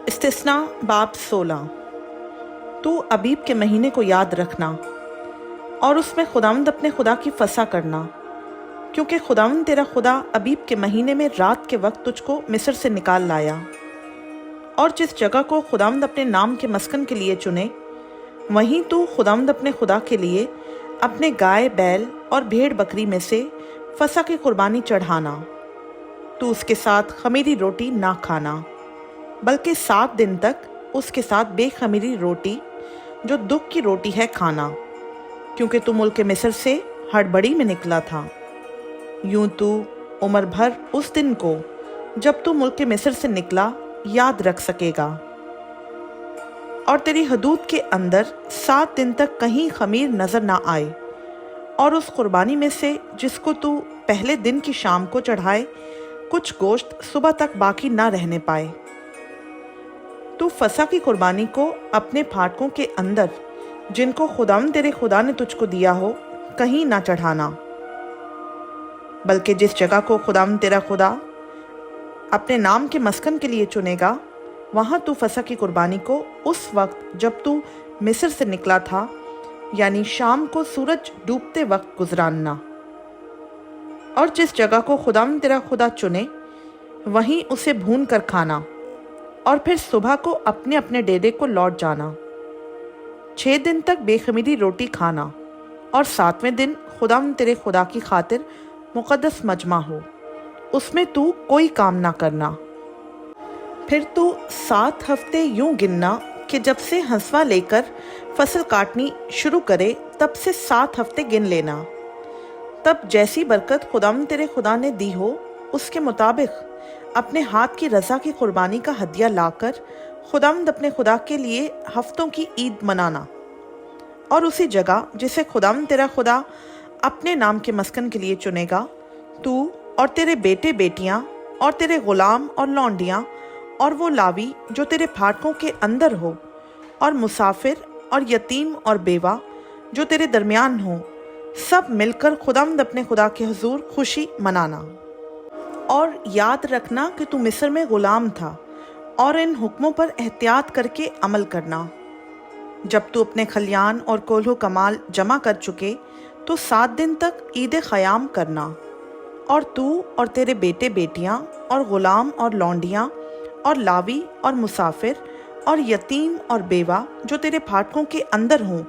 استثنا باب 16۔ تو ابیب کے مہینے کو یاد رکھنا اور اس میں خداوند اپنے خدا کی فسح کرنا، کیونکہ خداوند تیرا خدا ابیب کے مہینے میں رات کے وقت تجھ کو مصر سے نکال لایا۔ اور جس جگہ کو خداوند اپنے نام کے مسکن کے لیے چنے، وہیں تو خداوند اپنے خدا کے لیے اپنے گائے بیل اور بھیڑ بکری میں سے فسح کی قربانی چڑھانا۔ تو اس کے ساتھ خمیری روٹی نہ کھانا، بلکہ 7 دن تک اس کے ساتھ بے خمیری روٹی جو دکھ کی روٹی ہے کھانا، کیونکہ تو ملک مصر سے ہڑبڑی میں نکلا تھا۔ یوں تو عمر بھر اس دن کو جب تو ملک مصر سے نکلا یاد رکھ سکے گا۔ اور تیری حدود کے اندر 7 دن تک کہیں خمیر نظر نہ آئے، اور اس قربانی میں سے جس کو تو پہلے دن کی شام کو چڑھائے کچھ گوشت صبح تک باقی نہ رہنے پائے۔ تو فسح کی قربانی کو اپنے پھاٹکوں کے اندر جن کو خداوند تیرے خدا نے تجھ کو دیا ہو کہیں نہ چڑھانا، بلکہ جس جگہ کو خداوند تیرا خدا اپنے نام کے مسکن کے لیے چنے گا، وہاں تو فسح کی قربانی کو اس وقت جب تو مصر سے نکلا تھا، یعنی شام کو سورج ڈوبتے وقت گزراننا۔ اور جس جگہ کو خداوند تیرا خدا چنے، وہیں اسے بھون کر کھانا، اور پھر صبح کو اپنے اپنے ڈیرے کو لوٹ جانا۔ 6 دن تک بے خمیری روٹی کھانا، اور 7ویں دن خداوند تیرے خدا کی خاطر مقدس مجمع ہو، اس میں تو کوئی کام نہ کرنا۔ پھر تو 7 ہفتے یوں گننا کہ جب سے ہنسوا لے کر فصل کاٹنی شروع کرے تب سے 7 ہفتے گن لینا۔ تب جیسی برکت خداوند تیرے خدا نے دی ہو اس کے مطابق اپنے ہاتھ کی رضا کی قربانی کا ہدیہ لا کر خداوند اپنے خدا کے لیے ہفتوں کی عید منانا۔ اور اسی جگہ جسے خداوند تیرا خدا اپنے نام کے مسکن کے لیے چنے گا، تو اور تیرے بیٹے بیٹیاں اور تیرے غلام اور لونڈیاں اور وہ لاوی جو تیرے پھاٹکوں کے اندر ہو، اور مسافر اور یتیم اور بیوہ جو تیرے درمیان ہوں، سب مل کر خداوند اپنے خدا کے حضور خوشی منانا۔ اور یاد رکھنا کہ تو مصر میں غلام تھا، اور ان حکموں پر احتیاط کر کے عمل کرنا۔ جب تو اپنے کھلیان اور کولہ کمال جمع کر چکے تو 7 دن تک عید خیام کرنا۔ اور تو اور تیرے بیٹے بیٹیاں اور غلام اور لونڈیاں اور لاوی اور مسافر اور یتیم اور بیوہ جو تیرے پھاٹکوں کے اندر ہوں،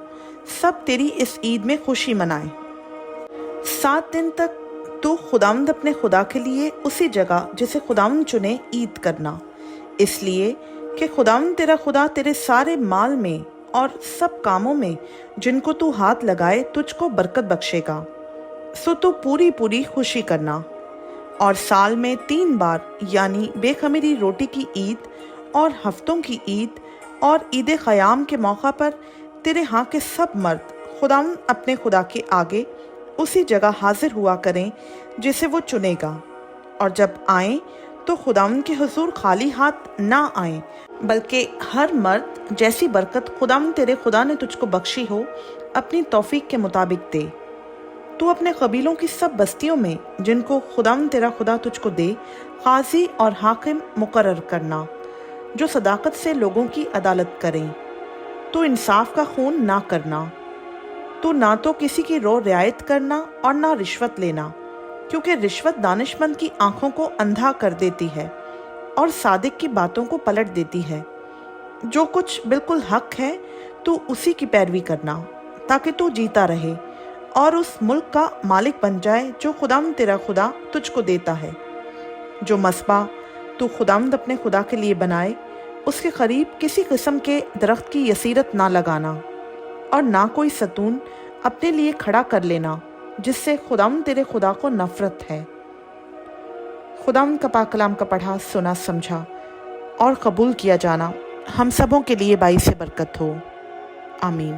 سب تیری اس عید میں خوشی منائیں۔ 7 دن تک تو خداوند اپنے خدا کے لیے اسی جگہ جسے خداوند چنے عید کرنا، اس لیے کہ خداوند تیرا خدا تیرے سارے مال میں اور سب کاموں میں جن کو تو ہاتھ لگائے تجھ کو برکت بخشے گا۔ سو تو پوری پوری خوشی کرنا۔ اور سال میں 3 بار یعنی بے خمیری روٹی کی عید اور ہفتوں کی عید اور عید خیام کے موقع پر تیرے ہاں کے سب مرد خداوند اپنے خدا کے آگے اسی جگہ حاضر ہوا کریں جسے وہ چنے گا۔ اور جب آئیں تو خداوند کے حضور خالی ہاتھ نہ آئیں، بلکہ ہر مرد جیسی برکت خداوند تیرے خدا نے تجھ کو بخشی ہو اپنی توفیق کے مطابق دے۔ تو اپنے قبیلوں کی سب بستیوں میں جن کو خداوند تیرا خدا تجھ کو دے قاضی اور حاکم مقرر کرنا، جو صداقت سے لوگوں کی عدالت کریں۔ تو انصاف کا خون نہ کرنا، تو نہ تو کسی کی رو رعایت کرنا اور نہ رشوت لینا، کیونکہ رشوت دانش مند کی آنکھوں کو اندھا کر دیتی ہے اور صادق کی باتوں کو پلٹ دیتی ہے۔ جو کچھ بالکل حق ہے تو اسی کی پیروی کرنا، تاکہ تو جیتا رہے اور اس ملک کا مالک بن جائے جو خداوند تیرا خدا تجھ کو دیتا ہے۔ جو مصباح تو خداوند اپنے خدا کے لیے بنائے، اس کے قریب کسی قسم کے درخت کی یسیرت نہ لگانا، اور نہ کوئی ستون اپنے لیے کھڑا کر لینا جس سے خداوند تیرے خدا کو نفرت ہے۔ خداوند کا پاک کلام کا پڑھا، سنا، سمجھا اور قبول کیا جانا ہم سبوں کے لیے باعث برکت ہو۔ آمین۔